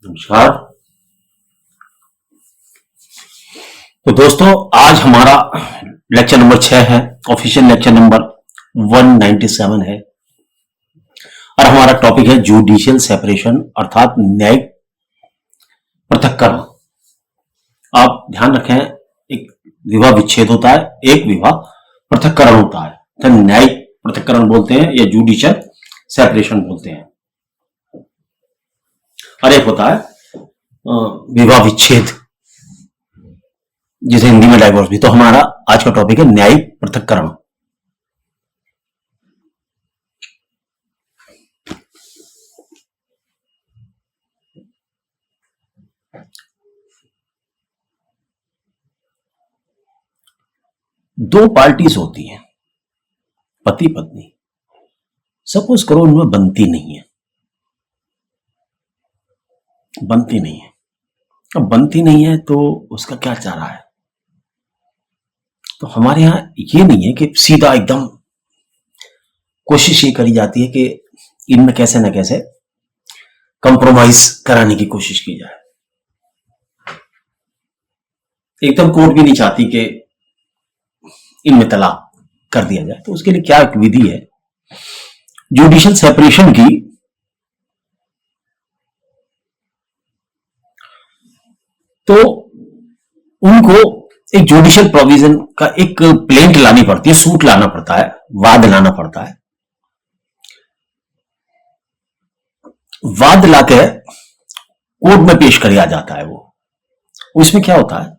नमस्कार। तो दोस्तों, आज हमारा लेक्चर नंबर 6 है। ऑफिशियल लेक्चर नंबर 197 है और हमारा टॉपिक है जुडिशियल सेपरेशन अर्थात न्यायिक पृथक्करण। आप ध्यान रखें, एक विवाह विच्छेद होता है, एक विवाह पृथक्करण होता है। तो न्यायिक पृथक्करण बोलते हैं या जुडिशियल सेपरेशन बोलते हैं, और एक होता है विवाह विच्छेद, जिसे हिंदी में डाइवोर्स भी। तो हमारा आज का टॉपिक है न्यायिक पृथक्करण। दो पार्टीज होती हैं, पति पत्नी। सपोज करो उनमें बनती नहीं है। अब बनती नहीं है तो उसका क्या चारा है? तो हमारे यहां ये नहीं है कि सीधा एकदम कोशिश ये करी जाती है कि इनमें कैसे न कैसे कंप्रोमाइज कराने की कोशिश की जाए। एकदम कोर्ट भी नहीं चाहती कि इनमें तलाक कर दिया जाए। तो उसके लिए क्या एक विधि है जुडिशियल सेपरेशन की। तो उनको एक जुडिशियल प्रोविजन का एक प्लेंट लानी पड़ती है, सूट लाना पड़ता है, वाद लाना पड़ता है। वाद लाके कोर्ट में पेश किया जाता है। वो उसमें क्या होता है,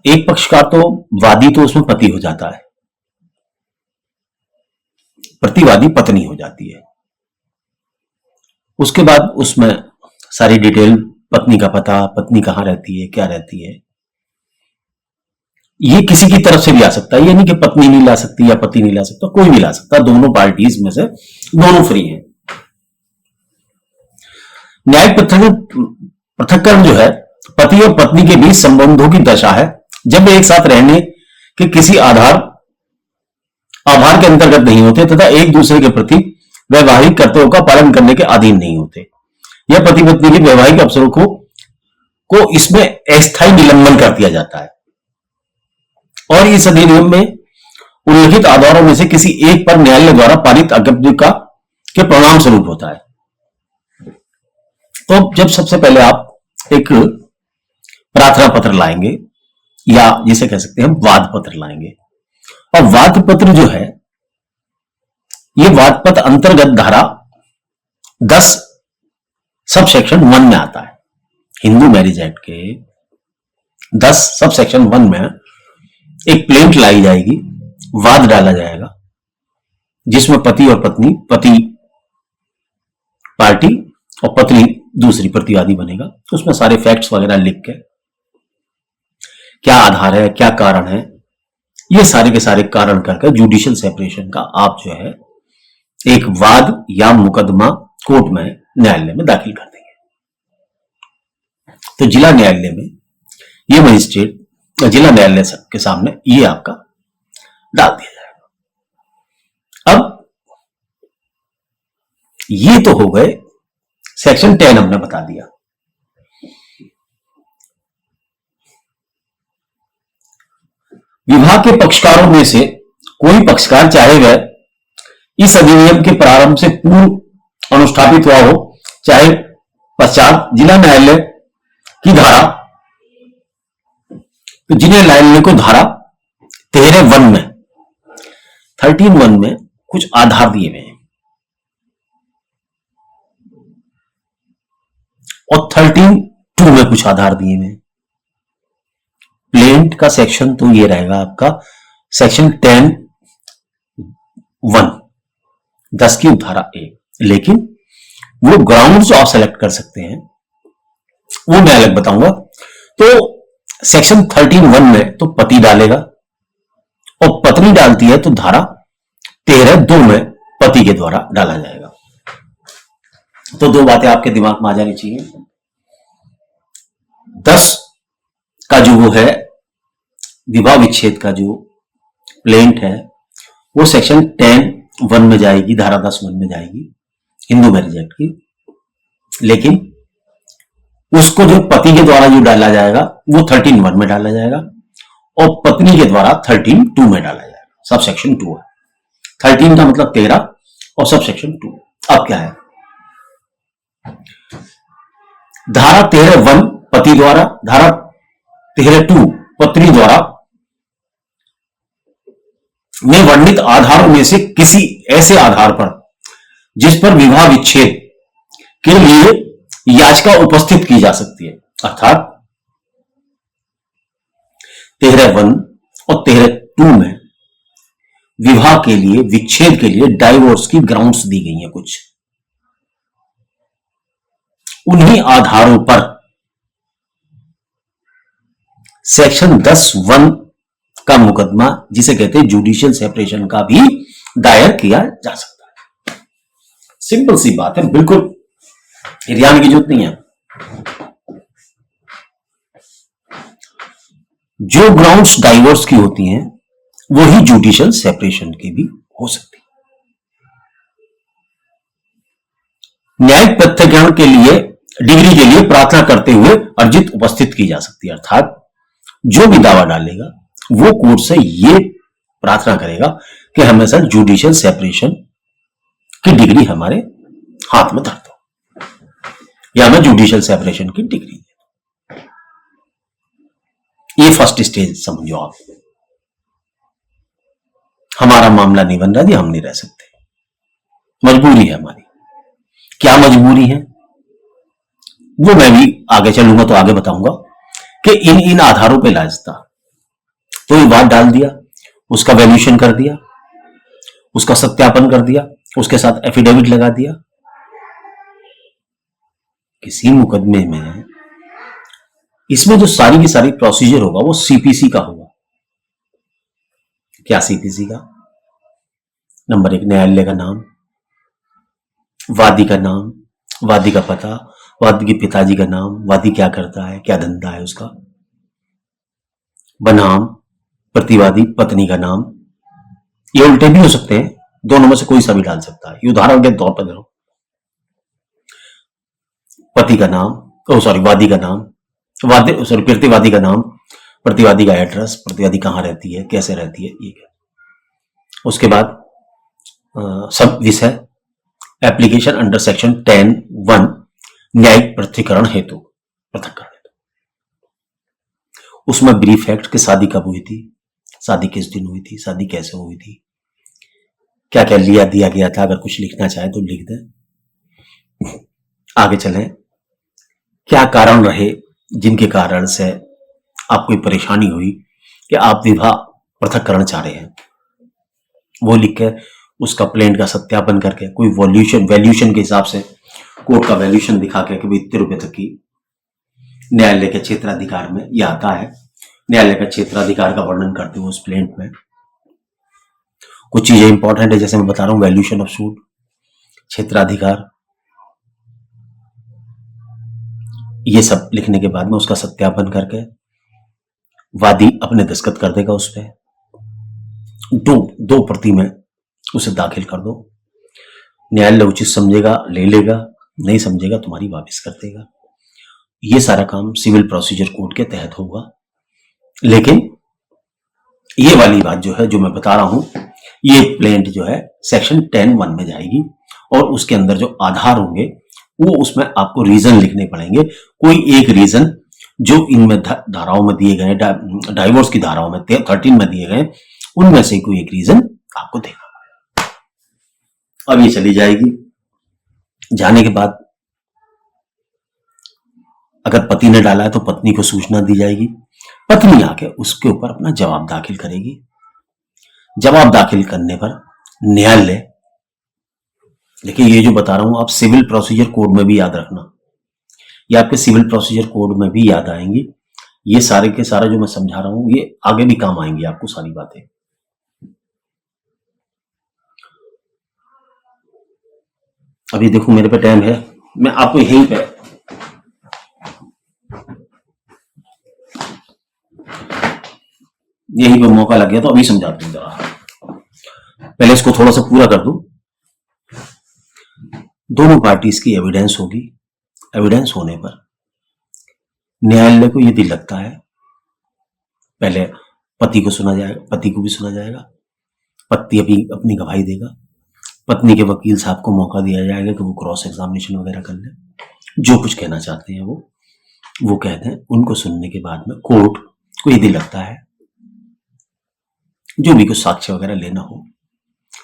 एक पक्षकार तो वादी तो उसमें पति हो जाता है, प्रतिवादी पत्नी हो जाती है। उसके बाद उसमें सारी डिटेल, पत्नी का पता, पत्नी कहां रहती है, क्या रहती है, ये किसी की तरफ से भी आ सकता है। ये नहीं कि पत्नी नहीं ला सकती या पति नहीं ला सकता, कोई भी ला सकता। दोनों पार्टीज में से दोनों फ्री हैं। न्यायिक पृथक्करण जो है, पति और पत्नी के बीच संबंधों की दशा है जब वे एक साथ रहने के किसी आभार के अंतर्गत नहीं होते तथा एक दूसरे के प्रति वैवाहिक कर्तव्यों का पालन करने के अधीन नहीं होते। यह पति पत्नी के वैवाहिक अवसरों को इसमें अस्थायी निलंबन कर दिया जाता है और इस अधिनियम में उल्लिखित आधारों में से किसी एक पर न्यायालय द्वारा पारित आज्ञा के परिणाम स्वरूप होता है। तो जब सबसे पहले आप एक प्रार्थना पत्र लाएंगे या जिसे कह सकते हैं वाद पत्र लाएंगे, और वाद पत्र जो है, ये वाद पत्र अंतर्गत धारा 10 सब सेक्शन 1 में आता है। हिंदू मैरिज एक्ट के 10 सब सेक्शन 1 में एक प्लेंट लाई जाएगी, वाद डाला जाएगा, जिसमें पति और पत्नी, पति पार्टी और पत्नी दूसरी प्रतिवादी बनेगा। तो उसमें सारे फैक्ट्स वगैरह लिख के, क्या आधार है, क्या कारण है, ये सारे के सारे कारण करके जुडिशियल सेपरेशन का आप जो है एक वाद या मुकदमा कोर्ट में, न्यायालय में दाखिल कर देंगे। तो जिला न्यायालय में ये मजिस्ट्रेट जिला न्यायालय के सामने ये आपका डाल दिया जाएगा। अब ये तो हो गए सेक्शन 10, हमने बता दिया। विवाह के पक्षकारों में से कोई पक्षकार, चाहे वह इस अधिनियम के प्रारंभ से पूर्व अनुष्ठापित हुआ हो चाहे पश्चात, जिला न्यायालय की धारा, तो जिला न्यायालय को धारा 13(1) में 13(1) में कुछ आधार दिए हुए हैं और 13(2) में कुछ आधार दिए हुए हैं। प्लेंट का सेक्शन तो ये रहेगा आपका सेक्शन 10(1), 10 की धारा ए, लेकिन वो ग्राउंड्स आप सेलेक्ट कर सकते हैं, वो मैं अलग बताऊंगा। तो सेक्शन 13(1) में तो पति डालेगा और पत्नी डालती है तो धारा 13(2) में पति के द्वारा डाला जाएगा। तो दो बातें आपके दिमाग में आ जानी चाहिए। 10 का जो वो है विवाह विच्छेद का जो प्लेंट है, वो सेक्शन 10(1) में जाएगी, धारा 10(1) में जाएगी हिंदू मैरिज एक्ट की। लेकिन उसको जो पति के द्वारा जो डाला जाएगा वो 13(1) में डाला जाएगा और पत्नी के द्वारा 13(2) में डाला जाएगा। सब सेक्शन 2 है। 13 का मतलब 13 और सब सेक्शन 2। अब क्या है, धारा 13(1) पति द्वारा, धारा 13(2) पत्नी द्वारा में वर्णित आधारों में से किसी ऐसे आधार पर जिस पर विवाह विच्छेद के लिए याचिका उपस्थित की जा सकती है, अर्थात 13(1) और 13(2) में विवाह के लिए, विच्छेद के लिए डाइवोर्स की ग्राउंड्स दी गई हैं कुछ, उन्हीं आधारों पर सेक्शन 10(1) का मुकदमा, जिसे कहते हैं जुडिशियल सेपरेशन, का भी दायर किया जा सकता है। सिंपल सी बात है, बिल्कुल हिरियाने की जरूरत नहीं है। जो ग्राउंड्स डाइवोर्स की होती हैं वही जुडिशियल सेपरेशन की भी हो सकती है। न्यायिक पृथक्करण के लिए डिग्री के लिए प्रार्थना करते हुए अर्जित उपस्थित की जा सकती है, अर्थात जो भी दावा डालेगा वो कोर्ट से ये प्रार्थना करेगा कि हमें सर जुडिशियल सेपरेशन की डिग्री हमारे हाथ में धर दो या हमें जुडिशियल सेपरेशन की डिग्री दे दो। ये फर्स्ट स्टेज समझो आप। हमारा मामला नहीं बन रहा जी, हम नहीं रह सकते, मजबूरी है हमारी। क्या मजबूरी है वो मैं भी आगे चलूंगा तो आगे बताऊंगा कि इन आधारों पे लाजता तो ये बात डाल दिया, उसका वैल्यूएशन कर दिया, उसका सत्यापन कर दिया, उसके साथ एफिडेविट लगा दिया। किसी मुकदमे में इसमें जो सारी की सारी प्रोसीजर होगा वो सीपीसी का होगा। क्या सीपीसी का? नंबर 1, न्यायालय का नाम, वादी का नाम, वादी का पता, वादी के पिताजी का नाम, वादी क्या करता है, क्या धंधा है उसका, बनाम प्रतिवादी पत्नी का नाम। ये उल्टे भी हो सकते हैं, दोनों में से कोई सा भी डाल सकता है। ये उदाहरण के तौर पर दे रहा हूं। पति का नाम, वादी का नाम, प्रतिवादी का नाम, प्रतिवादी का एड्रेस, प्रतिवादी कहां रहती है, कैसे रहती है, ये क्या। उसके बाद सब विषय, एप्लीकेशन अंडर सेक्शन 10(1) न्यायिक पृथक्करण हेतु, पृथक्करण हेतु। उसमें ब्रीफ फैक्ट कि शादी कब हुई थी, शादी किस दिन हुई थी, शादी कैसे हुई थी, क्या क्या लिया दिया गया था। अगर कुछ लिखना चाहे तो लिख दें। आगे चलें, क्या कारण रहे जिनके कारण से आपको कोई परेशानी हुई कि आप विवाह पृथक्करण चाह रहे हैं, वो लिख के उसका प्लेंट का सत्यापन करके, कोई वैल्यूएशन के हिसाब से कोर्ट का वैल्यूएशन दिखा के कि भाई इतने रुपए तक की न्यायालय के क्षेत्राधिकार में यह आता है। न्यायालय का क्षेत्राधिकार का वर्णन करते हुए उस प्लेंट में कुछ चीजें इंपॉर्टेंट है, जैसे मैं बता रहा हूं, वैल्यूएशन ऑफ सूट, क्षेत्राधिकार, ये सब लिखने के बाद में उसका सत्यापन करके वादी अपने दस्तखत कर देगा उस पर। दो प्रति में उसे दाखिल कर दो। न्यायालय उचित समझेगा ले लेगा, नहीं समझेगा तुम्हारी वापस कर देगा। ये सारा काम सिविल प्रोसीजर कोड के तहत होगा। लेकिन ये वाली बात जो है, जो मैं बता रहा हूं, ये प्लेंट जो है सेक्शन 10(1) में जाएगी और उसके अंदर जो आधार होंगे वो उसमें आपको रीजन लिखने पड़ेंगे। कोई एक रीजन जो इनमें धाराओं में दिए गए, डाइवोर्स की धाराओं में 13 में दिए गए, उनमें से कोई एक रीजन आपको देना पड़ेगा। अब ये चली जाएगी। जाने के बाद अगर पति ने डाला है तो पत्नी को सूचना दी जाएगी। पत्नी आके उसके ऊपर अपना जवाब दाखिल करेगी। जवाब दाखिल करने पर न्यायालय, देखिए ये जो बता रहा हूं आप सिविल प्रोसीजर कोड में भी याद रखना, ये आपके सिविल प्रोसीजर कोड में भी याद आएंगी। ये सारे के सारा जो मैं समझा रहा हूं ये आगे भी काम आएंगी आपको सारी बातें। अभी देखो मेरे पे टाइम है, मैं आपको यहीं पे मौका लग गया तो अभी समझाता हूं जरा। पहले इसको थोड़ा सा पूरा कर दूं। दोनों पार्टीज की एविडेंस होगी। एविडेंस होने पर न्यायालय को यदि लगता है, पहले पति को सुना जाएगा, पति को भी सुना जाएगा, पति अपनी गवाही देगा, पत्नी के वकील साहब को मौका दिया जाएगा कि वो क्रॉस एग्जामिनेशन वगैरह कर ले, जो कुछ कहना चाहते हैं वो कहते हैं। उनको सुनने के बाद में कोर्ट को यदि लगता है जो भी कुछ साक्ष्य वगैरह लेना हो,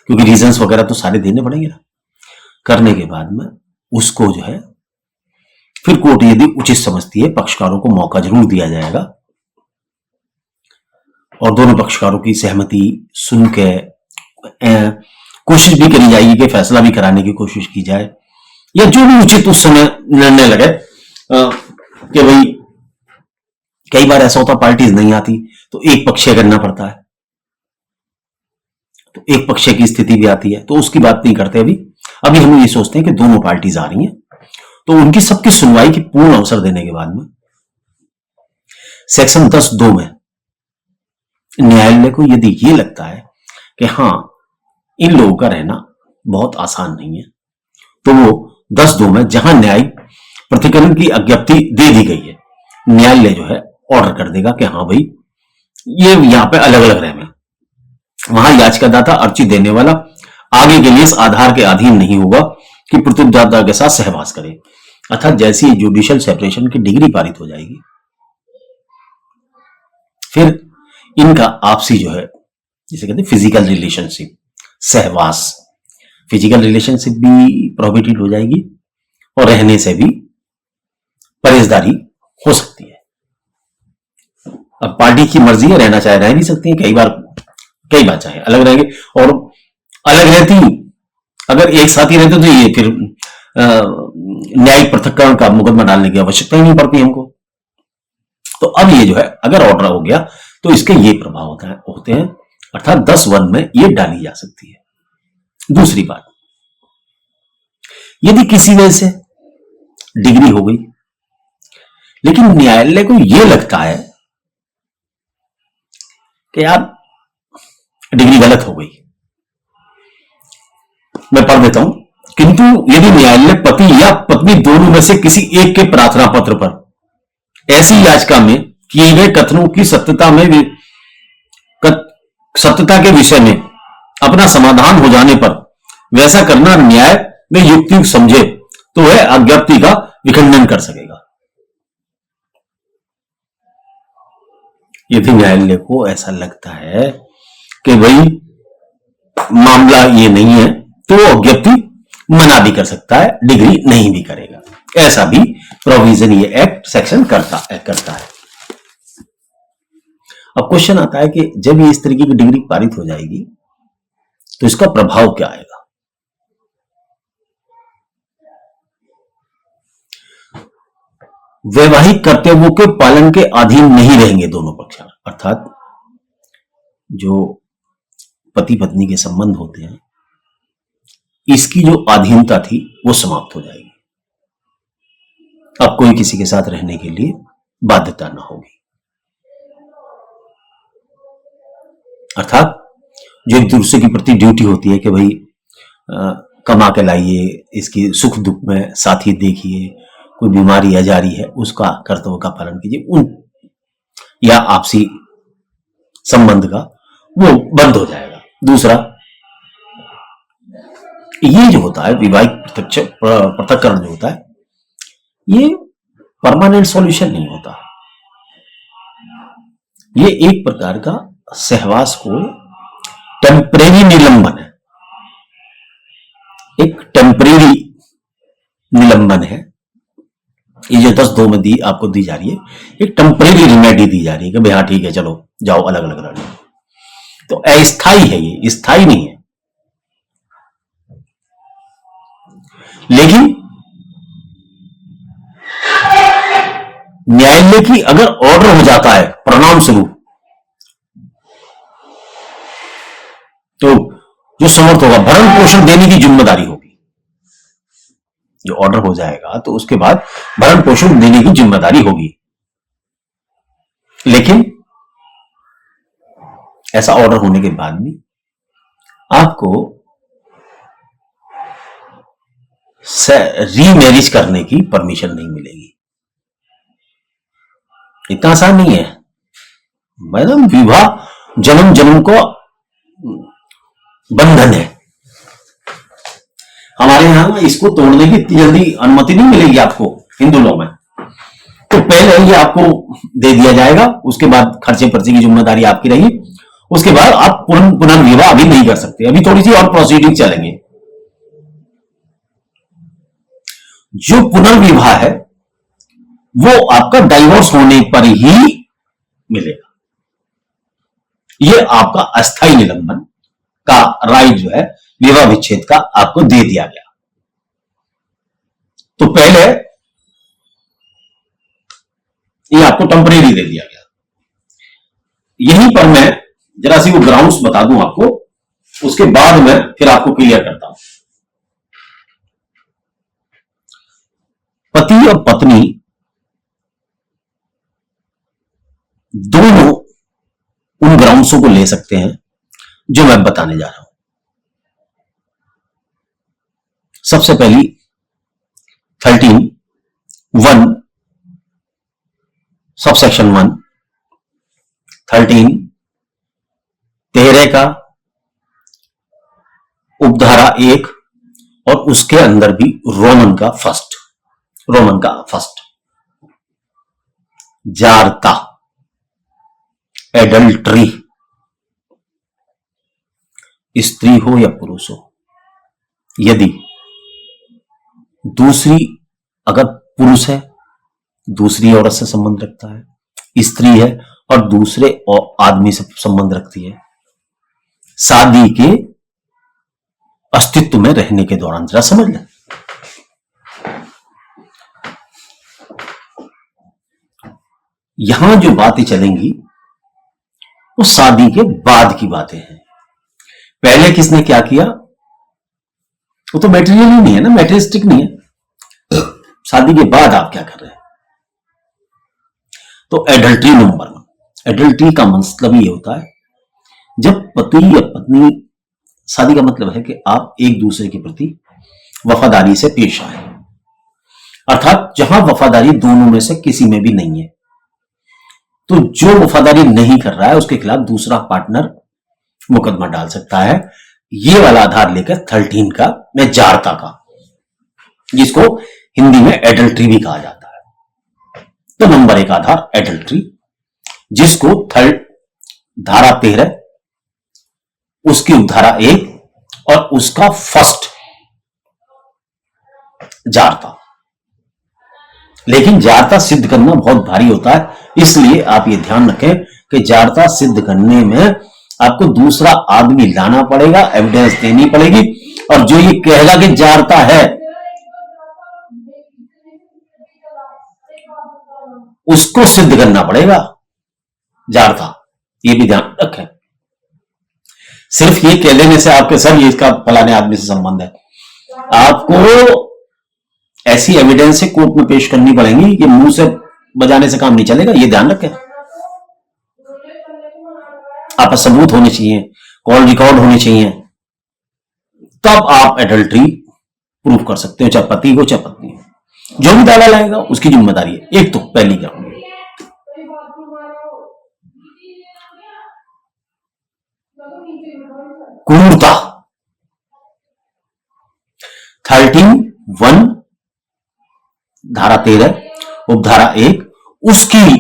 क्योंकि रीजंस वगैरह तो सारे देने पड़ेंगे ना, करने के बाद में उसको जो है फिर कोर्ट यदि उचित समझती है, पक्षकारों को मौका जरूर दिया जाएगा और दोनों पक्षकारों की सहमति सुन के कोशिश भी करी जाएगी कि फैसला भी कराने की कोशिश की जाए, या जो भी उचित उस समय निर्णय लगे। कि भाई कई बार ऐसा होता पार्टीज नहीं आती तो एक पक्षीय करना पड़ता है, तो एक पक्षीय की स्थिति भी आती है, तो उसकी बात नहीं करते। अभी हम ये सोचते हैं कि दोनों पार्टीज आ रही हैं, तो उनकी सबकी सुनवाई की पूर्ण अवसर देने के बाद में सेक्शन 10(2) में न्यायालय को यदि ये लगता है कि हाँ इन लोगों का रहना बहुत आसान नहीं है, तो वो 10(2) में जहां न्यायिक प्रतिकरण की अज्ञप्ति दे दी गई है, न्यायालय जो है ऑर्डर कर देगा कि हाँ भाई ये यहां पे अलग अलग रहे, वहां याचिकादाता अर्जी देने वाला आगे के लिए इस आधार के अधीन नहीं होगा कि प्रतिदाता के साथ सहवास करे। अर्थात जैसी जुडिशियल सेपरेशन की डिग्री पारित हो जाएगी, फिर इनका आपसी जो है जिसे कहते हैं फिजिकल रिलेशनशिप, सहवास, फिजिकल रिलेशनशिप भी प्रोहिबिटेड हो जाएगी और रहने से भी परहेजदारी हो सकती है। अब पार्टी की मर्जी है, रहना चाहे रह भी सकती है, कई बार चाहे अलग रहेंगे, और अलग रहती अगर एक साथ ही रहते तो ये फिर न्यायिक पृथक्करण का मुकदमा डालने की आवश्यकता ही नहीं पड़ती हमको। तो अब ये जो है अगर ऑर्डर हो गया तो इसके ये प्रभाव होते हैं, अर्थात 10(1) में ये डाली जा सकती है। दूसरी बात, यदि किसी वजह से डिग्री हो गई लेकिन न्यायालय को यह लगता है कि यार डिग्री गलत हो गई, मैं पढ़ देता हूं, किंतु यदि न्यायालय पति या पत्नी दोनों में से किसी एक के प्रार्थना पत्र पर ऐसी याचिका में किए गए कथनों की सत्यता के विषय में अपना समाधान हो जाने पर वैसा करना न्याय में युक्ति समझे तो वह अज्ञप्ति का विखंडन कर सकेगा। यदि न्यायालय को ऐसा लगता है कि भाई मामला ये नहीं है तो वो अज्ञप्ति मना भी कर सकता है, डिग्री नहीं भी करेगा। ऐसा भी प्रोविजन ये एक्ट सेक्शन करता है। अब क्वेश्चन आता है कि जब ये इस तरीके की डिग्री पारित हो जाएगी तो इसका प्रभाव क्या आएगा। वैवाहिक कर्तव्यों के पालन के अधीन नहीं रहेंगे दोनों पक्ष, अर्थात जो पति पत्नी के संबंध होते हैं इसकी जो अधीनता थी वो समाप्त हो जाएगी। अब कोई किसी के साथ रहने के लिए बाध्यता न होगी, अर्थात जो एक दूसरे के प्रति ड्यूटी होती है कि भाई कमा के लाइए, इसकी सुख दुख में साथी देखिए, कोई बीमारी आ जा रही है उसका कर्तव्य का पालन कीजिए, उन या आपसी संबंध का वो बंद हो जाएगा। दूसरा, ये जो होता है विवाहिक पृथक्करण जो होता है ये परमानेंट सॉल्यूशन नहीं होता, ये एक प्रकार का सहवास को टेम्परेरी निलंबन है, एक टेम्परेरी निलंबन है। ये जो 10(2) में आपको दी जा रही है एक टेम्परेरी रिमेडी दी जा रही है कि भाई हाँ ठीक है चलो जाओ अलग अलग रह लो, तो अस्थाई है, ये स्थायी नहीं है। लेकिन न्यायालय की अगर ऑर्डर हो जाता है परिणाम स्वरूप तो जो समर्थ होगा भरण पोषण देने की जिम्मेदारी होगी। जो ऑर्डर हो जाएगा तो उसके बाद भरण पोषण देने की जिम्मेदारी होगी। लेकिन ऐसा ऑर्डर होने के बाद भी आपको रीमैरिज करने की परमिशन नहीं मिलेगी। इतना आसान नहीं है मैडम। विवाह जन्म जन्म को बंधन है। हमारे यहां इसको तोड़ने की इतनी जल्दी अनुमति नहीं मिलेगी आपको हिंदू लॉ में। तो पहले ये आपको दे दिया जाएगा, उसके बाद खर्चे पर्चे की जिम्मेदारी आपकी रहेगी। उसके बाद आप पुनर्विवाह अभी नहीं कर सकते, अभी थोड़ी सी और प्रोसीडिंग चलेंगे। जो पुनर्विवाह है वो आपका डाइवोर्स होने पर ही मिलेगा। ये आपका अस्थायी निलंबन का राइट जो है विवाह विच्छेद का आपको दे दिया गया। तो पहले ये आपको टेम्परेरी दे दिया गया। यहीं पर मैं जरा सी वो ग्राउंड्स बता दूं आपको, उसके बाद मैं फिर आपको क्लियर करता हूं। पति और पत्नी दोनों उन ग्राउंड्सों को ले सकते हैं जो मैं बताने जा रहा हूं। सबसे पहली 13(1) सबसेक्शन 1, 13 का उपधारा 1 और उसके अंदर भी रोमन का फर्स्ट जारता, एडल्ट्री, स्त्री हो या पुरुष हो, यदि अगर पुरुष है दूसरी औरत से संबंध रखता है, स्त्री है और दूसरे आदमी से संबंध रखती है, शादी के अस्तित्व में रहने के दौरान, जरा समझ लें। यहां जो बातें चलेंगी वो शादी के बाद की बातें हैं। पहले किसने क्या किया वो तो मैटेरियल ही नहीं है ना, मैटेरियलिस्टिक नहीं है। शादी के बाद आप क्या कर रहे हैं। तो एडल्ट्री नंबर 1। एडल्ट्री का मतलब ये होता है जब पति या पत्नी, शादी का मतलब है कि आप एक दूसरे के प्रति वफादारी से पेश आए, अर्थात जहां वफादारी दोनों में से किसी में भी नहीं है, तो जो वफादारी नहीं कर रहा है उसके खिलाफ दूसरा पार्टनर मुकदमा डाल सकता है। ये वाला आधार लेकर 13 का मैं जारता का, जिसको हिंदी में एडल्ट्री भी कहा जाता है। तो नंबर 1 आधार एडल्ट्री, जिसको धारा 13 उसकी उपधारा 1 और उसका फर्स्ट जारता। लेकिन जारता सिद्ध करना बहुत भारी होता है, इसलिए आप ये ध्यान रखें कि जारता सिद्ध करने में आपको दूसरा आदमी लाना पड़ेगा, एविडेंस देनी पड़ेगी, और जो ये कहेगा कि जारता है उसको सिद्ध करना पड़ेगा जारता। ये भी ध्यान रखें। सिर्फ ये कह लेने से आपके सर ये इसका फलाने आदमी से संबंध है, आपको ऐसी एविडेंस से कोर्ट में पेश करनी पड़ेगी कि मुंह से बजाने से काम नहीं चलेगा। ये ध्यान रखें। आप सबूत होने चाहिए, कॉल रिकॉर्ड होने चाहिए, तब आप एडल्ट्री प्रूव कर सकते हो, चाहे पति हो चाहे पत्नी हो। जो भी दावा लाएगा उसकी जिम्मेदारी है। एक तो पहली ग्राउंड क्रूरता, 13(1) धारा 13 उपधारा 1 उसकी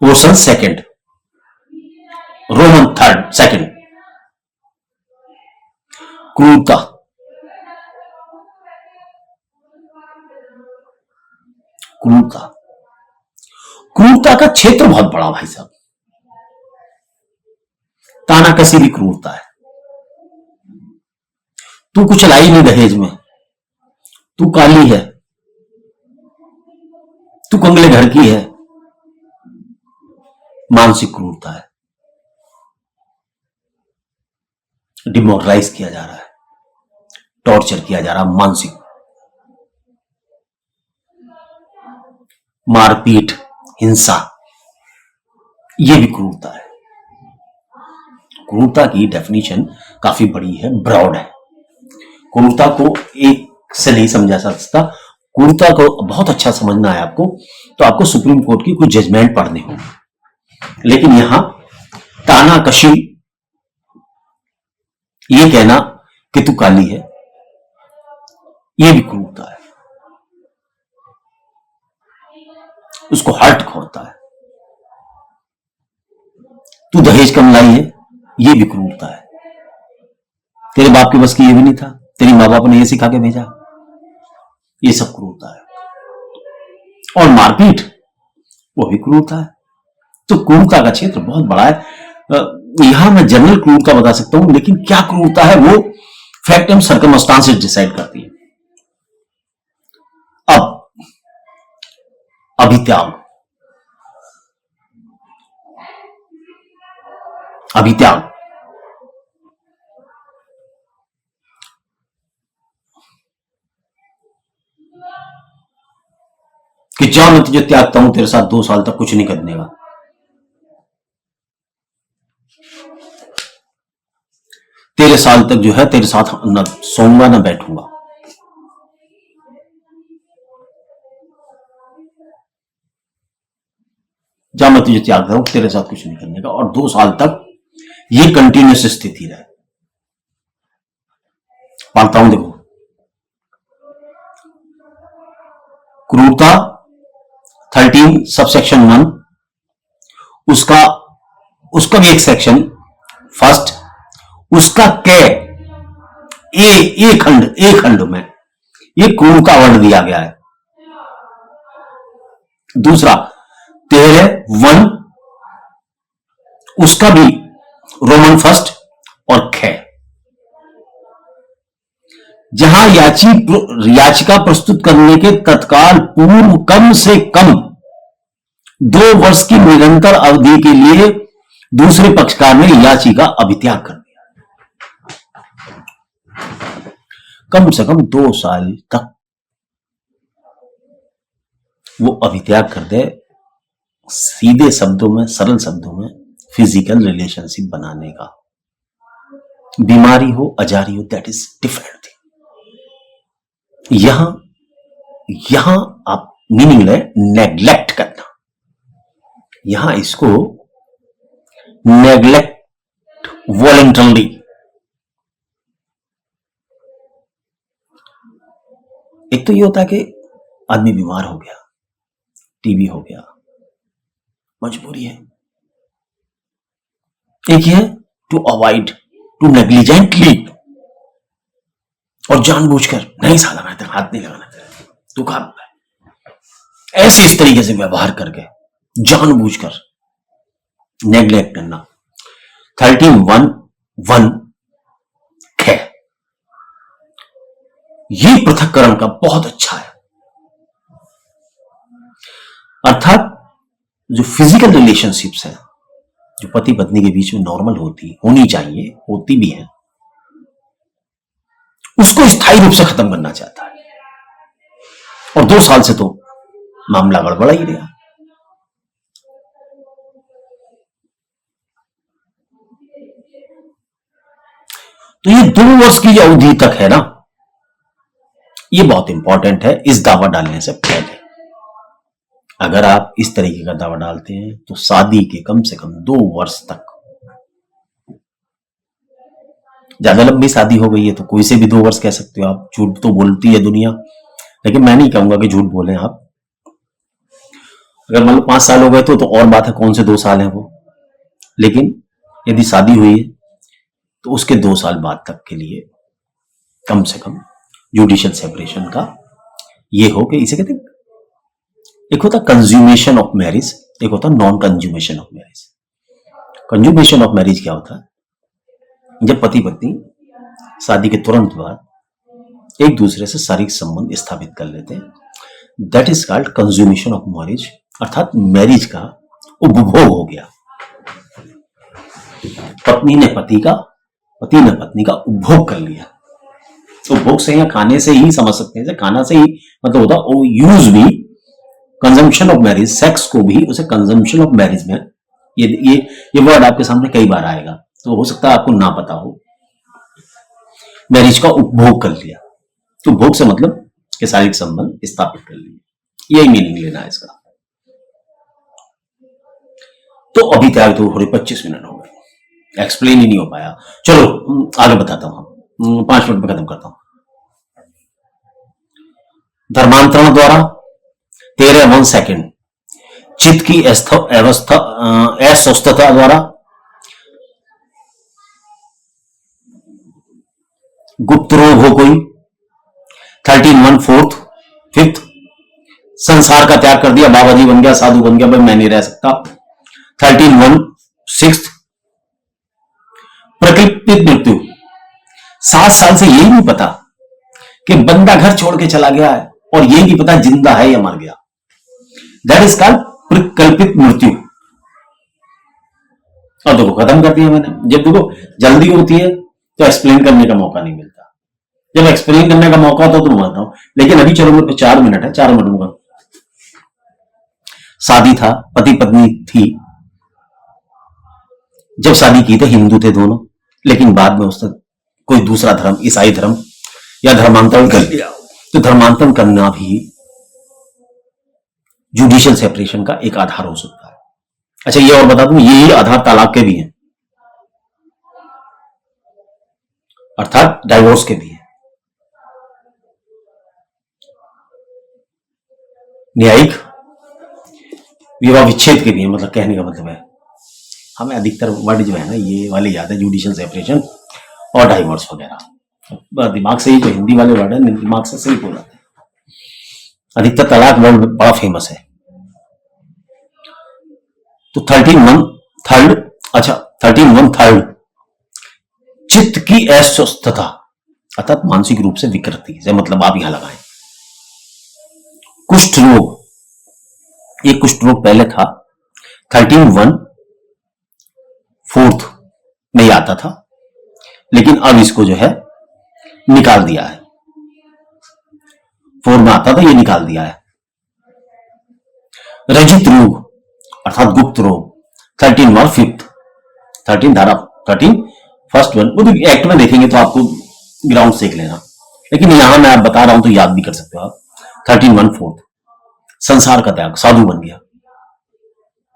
पोर्शन 2 रोमन 2 क्रूरता। क्रूरता का क्षेत्र बहुत बड़ा भाई साहब। तानाकसी भी क्रूरता है। तू कुछ लाई नहीं दहेज में, तू काली है, तू कंगले घर की है, मानसिक क्रूरता है। डिमोरलाइज किया जा रहा है, टॉर्चर किया जा रहा है, मानसिक मारपीट, हिंसा, यह भी क्रूरता है। क्रूरता की डेफिनेशन काफी बड़ी है, ब्रॉड है। क्रूरता को एक से नहीं समझा जा सकता, क्रूरता को बहुत अच्छा समझना है आपको, तो आपको सुप्रीम कोर्ट की कुछ जजमेंट पढ़ने होंगे। लेकिन यहां तानाकशी, ये कहना कि तू काली है, ये भी क्रूरता है, उसको हर्ट होता है। तू दहेज कम लाई है, ये भी क्रूरता है। तेरे बाप के बस की ये भी नहीं था, तेरी माँ बाप ने ये सिखा के भेजा, ये सब क्रूरता है। और मारपीट, वो भी क्रूरता है। तो क्रूरता का क्षेत्र बहुत बड़ा है। यहां मैं जनरल क्रूरता बता सकता हूं, लेकिन क्या क्रूरता है वो फैक्ट एंड सर्कमस्टांसेस डिसाइड करती है। अब अभित्याग, अभित्याग कि जा मैं तुझे त्यागता हूं, तेरे साथ 2 साल तक कुछ नहीं करने का। तेरे साल तक जो है तेरे साथ न सोऊंगा न बैठूंगा। जा मैं तुझे त्यागता हूं, तेरे साथ कुछ नहीं करने का, और 2 साल तक ये कंटिन्यूस स्थिति रहे। पढ़ता हूं, देखो। क्रूरता 13 सबसेक्शन 1, उसका उसका भी एक सेक्शन फर्स्ट, उसका ए खंड में ये क्रूर का वर्ड दिया गया है। दूसरा 13(1), उसका भी रोमन फर्स्ट और ख, जहां याचिका प्रस्तुत करने के तत्काल पूर्व कम से कम 2 वर्ष की निरंतर अवधि के लिए दूसरे पक्षकार ने याचिका अभित्याग कर दिया। कम से कम 2 साल तक वो अभित्याग कर दे। सीधे शब्दों में, सरल शब्दों में, फिजिकल रिलेशनशिप बनाने का। बीमारी हो, अजारी हो, दैट इज डिफरेंट थिंग। यहां आप मीनिंग है नेग्लेक्ट करना। यहां इसको नेग्लेक्ट वॉलंटरली, एक तो ये होता है कि आदमी बीमार हो गया, टीबी हो गया, मजबूरी है। एक है टू अवॉइड, टू नेग्लिजेंटली, और जानबूझकर, नहीं साला मैं तेरा हाथ नहीं लगाना, तू खा, ऐसे इस तरीके से व्यवहार करके जानबूझकर नेग्लेक्ट करना। 13(1) ख, ये पृथक्करण का बहुत अच्छा है। अर्थात जो फिजिकल रिलेशनशिप्स है, जो पति पत्नी के बीच में नॉर्मल होनी चाहिए, होती भी है, उसको स्थायी रूप से खत्म करना चाहता है। और 2 साल से तो मामला गड़बड़ा ही रहा। तो ये 2 वर्ष की जो अवधि तक है ना, ये बहुत इंपॉर्टेंट है। इस दावा डालने से पहले अगर आप इस तरीके का दावा डालते हैं तो शादी के कम से कम 2 वर्ष तक, ज्यादा लंबी शादी हो गई है तो कोई से भी 2 वर्ष कह सकते हो आप। झूठ तो बोलती है दुनिया, लेकिन मैं नहीं कहूंगा कि झूठ बोलें आप। अगर मान लो 5 साल हो गए तो और बात है, कौन से 2 साल है वो। लेकिन यदि शादी हुई है तो उसके 2 साल बाद तक के लिए कम से कम जुडिशियल सेपरेशन का ये हो कि इसे कहते हैं, एक होता कंज्यूमेशन ऑफ मैरिज, एक होता non consummation of marriage. Consummation of marriage क्या होता है? जब पति पत्नी शादी के तुरंत बाद एक दूसरे से शारीरिक संबंध स्थापित कर लेते हैं, that is called consummation of marriage. अर्थात मैरिज का उपभोग हो गया। पत्नी ने पति ने पत्नी का उपभोग कर लिया। उपभोग से या खाने से ही समझ सकते हैं, खाना से ही मतलब होता है यूज भी। कंजम्पशन ऑफ मैरिज, सेक्स को भी उसे कंजम्पशन ऑफ मैरिज में, ये वर्ड आपके सामने कई बार आएगा, तो हो सकता है आपको ना पता हो। मैरिज का उपभोग कर लिया, तो उपभोग से मतलब के शारीरिक संबंध स्थापित कर लिए। यही मीनिंग लेना है इसका। तो अभी तक तो थोड़े 25 मिनट हो गए, एक्सप्लेन ही नहीं हो पाया। चलो आगे बताता हूं, 5 मिनट में खत्म करता हूं। धर्मांतरण द्वारा 13 सेकंड, चित्त की अवस्था अस्वस्थता द्वारा, गुप्त रोग हो कोई, 13 5th, संसार का त्याग कर दिया, बाबा जी बन गया, साधु बन गया, भाई मैं नहीं रह सकता। 13 प्रकल्पित मृत्यु, 7 साल से यही नहीं पता कि बंदा घर छोड़ के चला गया है और यही नहीं पता जिंदा है या मर गया। दैट इज कॉल्ड प्रकल्पित मृत्यु। और देखो खत्म कर दिया मैंने। जब देखो जल्दी होती है तो एक्सप्लेन करने का मौका नहीं मिलता, जब एक्सप्लेन करने का मौका होता तो मानता हूं, लेकिन अभी चलो मेरे पे 4 मिनट है, 4 मिनट में शादी था, पति पत्नी थी। जब शादी की तो हिंदू थे दोनों, लेकिन बाद में उसने कोई दूसरा धर्म, ईसाई धर्म या धर्मांतरण कर लिया। तो धर्मांतरण करना भी जुडिशियल सेपरेशन का एक आधार हो सकता है। अच्छा ये और बता दूं, यही आधार तलाक के भी हैं, अर्थात डाइवोर्स के भी हैं। न्यायिक विवाह विच्छेद के भी हैं। मतलब कहने का मतलब है, हमें अधिकतर वर्ड जो है ना ये वाले याद है, जुडिशियल सेपरेशन और डाइवोर्स वगैरह। दिमाग से ही जो हिंदी वाले वर्ड है दिमाग से सही बोल जाते हैं। अधिकतर तलाक वर्ड बड़ा फेमस है। तो 13 चित्त की अस्वस्थता अर्थात मानसिक रूप से विकृति से मतलब आप यहां लगाएं। कुष्ठ रोग, ये कुष्ठ रोग पहले था, 13 में आता था, लेकिन अब इसको जो है निकाल दिया है। 4 में आता था, ये निकाल दिया है। रजित रोग अर्थात गुप्त रोग, 13 धारा 13 फर्स्ट वन, वो तो एक्ट में देखेंगे तो आपको ग्राउंड से लेना, लेकिन यहां मैं आप बता रहा हूं तो याद भी कर सकते हो आप। 13 संसार का त्याग, साधु बन गया।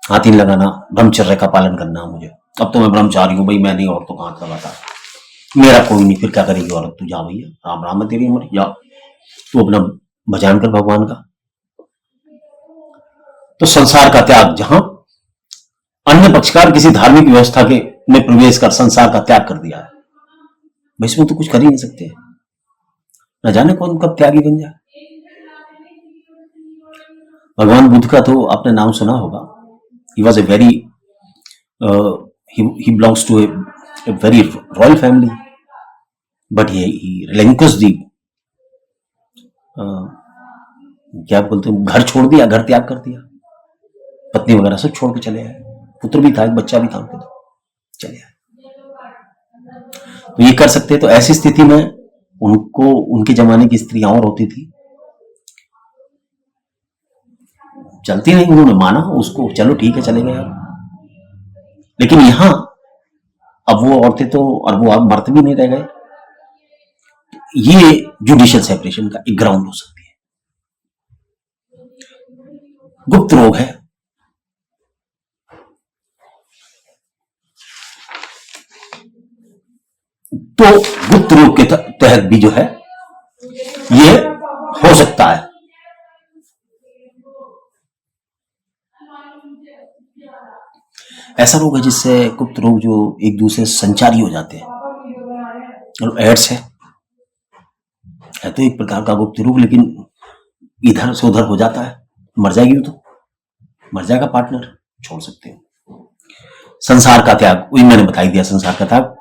हाथ लगाना, ब्रह्मचर्य का पालन करना मुझे। अब तो मैं ब्रह्मचारी हूं भाई, मैं नहीं औरतों का हाथ लगाता, मेरा कोई नहीं, फिर क्या करेगी औरत, तू जा भैया, राम राम है तेरी उम्र, या तू अपना भजन कर भगवान का। तो संसार का त्याग, जहां अन्य पक्षकार किसी धार्मिक व्यवस्था के में प्रवेश कर संसार का त्याग कर दिया है, भाई इसमें तो कुछ कर ही नहीं सकते, न जाने कौन कब त्यागी बन जाए। भगवान बुद्ध का तो आपने नाम सुना होगा। He was a very he belongs to a very royal family, but he relinquished the क्या बोलते हैं, घर छोड़ दिया, घर त्याग कर दिया, पत्नी वगैरह सब छोड़ के चले आए, पुत्र भी था, एक बच्चा भी था उनके, तो चले आए। तो ये कर सकते, तो ऐसी स्थिति में उनको, उनके जमाने की स्त्रियां और होती थी, चलती नहीं, उन्होंने माना उसको, चलो ठीक है चले गए आप। लेकिन यहां अब वो औरतें तो, और वो अब मर्द भी नहीं रह गए। ये जुडिशियल सेपरेशन का एक ग्राउंड हो सकती है। गुप्त रोग है, तो गुप्त रोग के तहत भी जो है ये हो सकता है। ऐसा रोग है जिससे गुप्त रोग जो एक दूसरे से संचारी हो जाते हैं, और एड्स है तो एक प्रकार का गुप्त रोग, लेकिन इधर से उधर हो जाता है, मर जाएगी तो मर जाएगा पार्टनर, छोड़ सकते हो। संसार का त्याग, वही मैंने बताई दिया, संसार का त्याग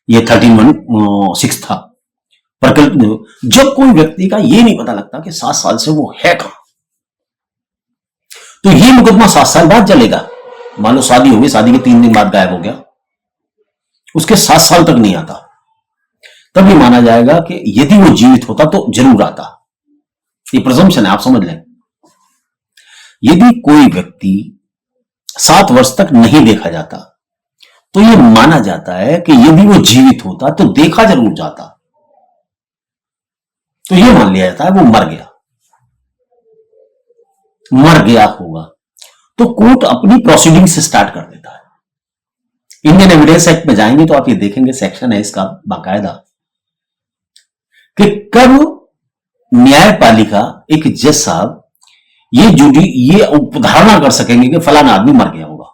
ये 13 था। प्रकल्प, जब कोई व्यक्ति का ये नहीं पता लगता कि 7 साल से वो है कहां, तो ये मुकदमा 7 साल बाद चलेगा। मान लो शादी हो गई, शादी के 3 दिन बाद गायब हो गया, उसके 7 साल तक नहीं आता, तब ये माना जाएगा कि यदि वो जीवित होता तो जरूर आता। ये प्रिजम्पशन है, आप समझ लें। यदि कोई व्यक्ति 7 वर्ष तक नहीं देखा जाता तो ये माना जाता है कि यदि वो जीवित होता तो देखा जरूर जाता, तो ये मान लिया जाता है वो मर गया। मर गया होगा, तो कोर्ट अपनी प्रोसीडिंग से स्टार्ट कर देता है। इंडियन एविडेंस एक्ट में जाएंगे तो आप ये देखेंगे, सेक्शन है इसका बाकायदा, कि कब न्यायपालिका, एक जज साहब ये उपधारणा कर सकेंगे कि फलाना आदमी मर गया होगा,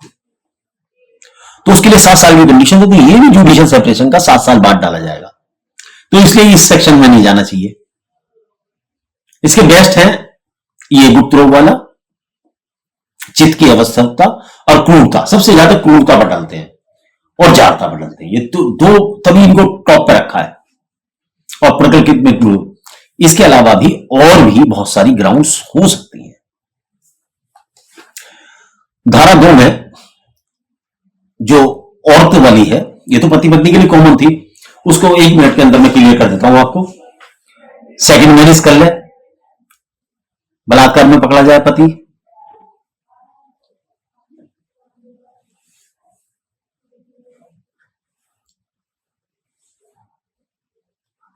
तो उसके लिए 7 साल की कंडीशन होती है। ये भी जुडिशियल सेपरेशन का 7 साल बाद डाला जाएगा, तो इसलिए इस सेक्शन में नहीं जाना चाहिए। इसके बेस्ट है ये गुप्त रोग वाला, चित्त की अवस्था और क्रूरता, सबसे ज्यादा क्रूरता बदलते हैं और जारता बदलते हैं, ये तो दो, तभी इनको टॉप पे रखा है। और प्रकृति में क्रूर, इसके अलावा भी और भी बहुत सारी ग्राउंड्स हो सकती हैं। धारा 2 में जो औरत वाली है, ये तो पति पत्नी के लिए कॉमन थी, उसको 1 मिनट के अंदर मैं क्लियर कर देता हूं आपको। सेकंड मैरिज कर ले, बलात्कार में पकड़ा जाए पति,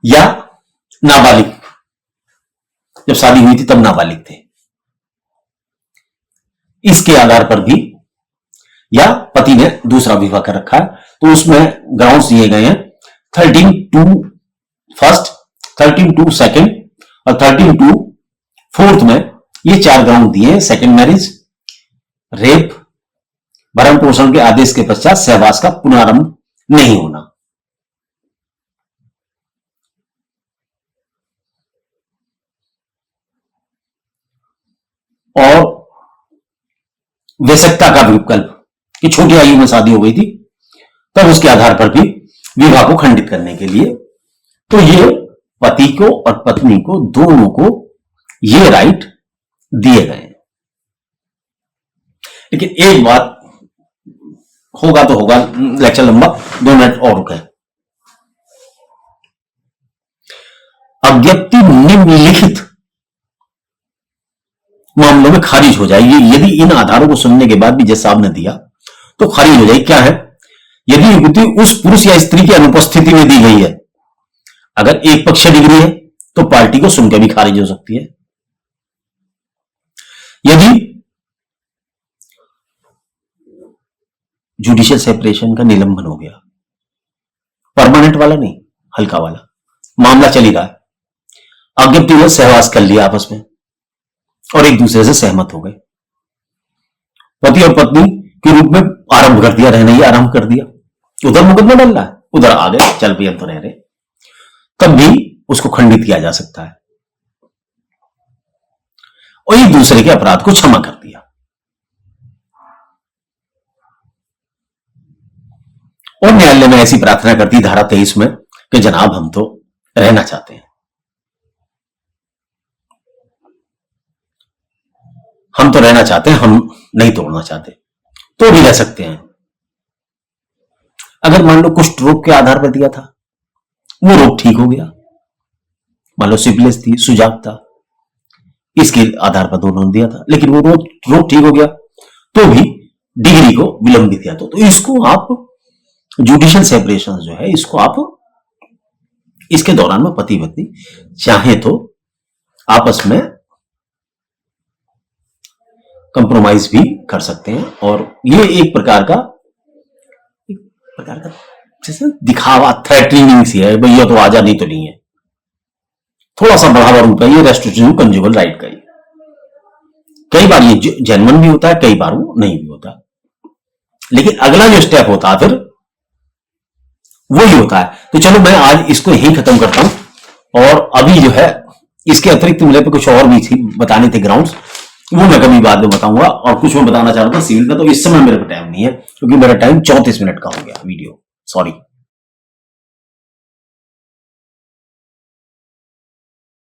या नाबालिग, जब शादी हुई थी तब नाबालिग थे, इसके आधार पर भी, या पति ने दूसरा विवाह कर रखा है, तो उसमें ग्राउंड्स दिए गए हैं 13(2) फर्स्ट, 13(2) सेकंड और 13(2) फोर्थ में ये 4 ग्राउंड दिए हैं। सेकंड मैरिज, रेप, भरण पोषण के आदेश के पश्चात सहवास का पुनरारंभ नहीं होना, और वैश्यता का विकल्प, कि छोटी आयु में शादी हो गई थी तब उसके आधार पर भी विवाह को खंडित करने के लिए। तो ये पति को और पत्नी को, दोनों को ये राइट दिए गए हैं। लेकिन एक बात, होगा तो होगा, लेक्चर लंबा, 2 मिनट और रुके। अज्ञप्ति निम्नलिखित मामलों में खारिज हो जाएगी यदि इन आधारों को सुनने के बाद भी जज साहब ने दिया तो खारिज हो जाएगी। क्या है? यदि युक्ति उस पुरुष या स्त्री की अनुपस्थिति में दी गई है, अगर एक पक्ष डिग्री है तो पार्टी को सुनकर भी खारिज हो सकती है। यदि जुडिशियल सेपरेशन का निलंबन हो गया, परमानेंट वाला नहीं, हल्का वाला, मामला चल ही रहा है, अज्ञप्ति ने सहवास कर लिया आपस में और एक दूसरे से सहमत हो गए, पति और पत्नी के रूप में आरंभ कर दिया, रहना ही आरंभ कर दिया, उधर मुकदमा डल रहा है, उधर आ गए, चल भी हम तो रह रहे, तब भी उसको खंडित किया जा सकता है और एक दूसरे के अपराध को क्षमा कर दिया। और न्यायालय में ऐसी प्रार्थना करती धारा 23 में कि जनाब हम तो रहना चाहते हैं, हम तो रहना चाहते हैं, हम नहीं तोड़ना चाहते, तो भी रह सकते हैं। अगर मान लो कुष्ठ रोग के आधार पर दिया था, वो रोग ठीक हो गया, मान लो सिफिलिस थी, सुजाक था, इसके आधार पर दोनों ने दिया था, लेकिन वो रोग ठीक हो गया तो भी डिग्री को विलंबित किया, तो इसको आप जुडिशियल सेपरेशन जो है, इसको आप इसके दौरान में पति पत्नी चाहे तो आपस में कंप्रोमाइज भी कर सकते हैं। और ये एक प्रकार का जैसे दिखावा, थ्रेटनिंग सी है, भैया तो आजा, नहीं तो नहीं है, थोड़ा सा बढ़ावा रूप है ये रेस्ट्रिक्शन कंजुगल राइट का ही। कई बार ये जेन्युइन भी होता है, कई बार वो नहीं भी होता, लेकिन अगला जो स्टेप होता है फिर वही होता है। तो चलो मैं आज इसको यही खत्म करता हूं, और अभी जो है इसके अतिरिक्त मुझे पे कुछ और भी थी बताने थे ग्राउंड्स, वो मैं कभी बाद में बताऊंगा। और कुछ मैं बताना चाह रहा था सिविल का, तो इस समय मेरे को टाइम नहीं है क्योंकि मेरा टाइम 34 मिनट का हो गया वीडियो, सॉरी।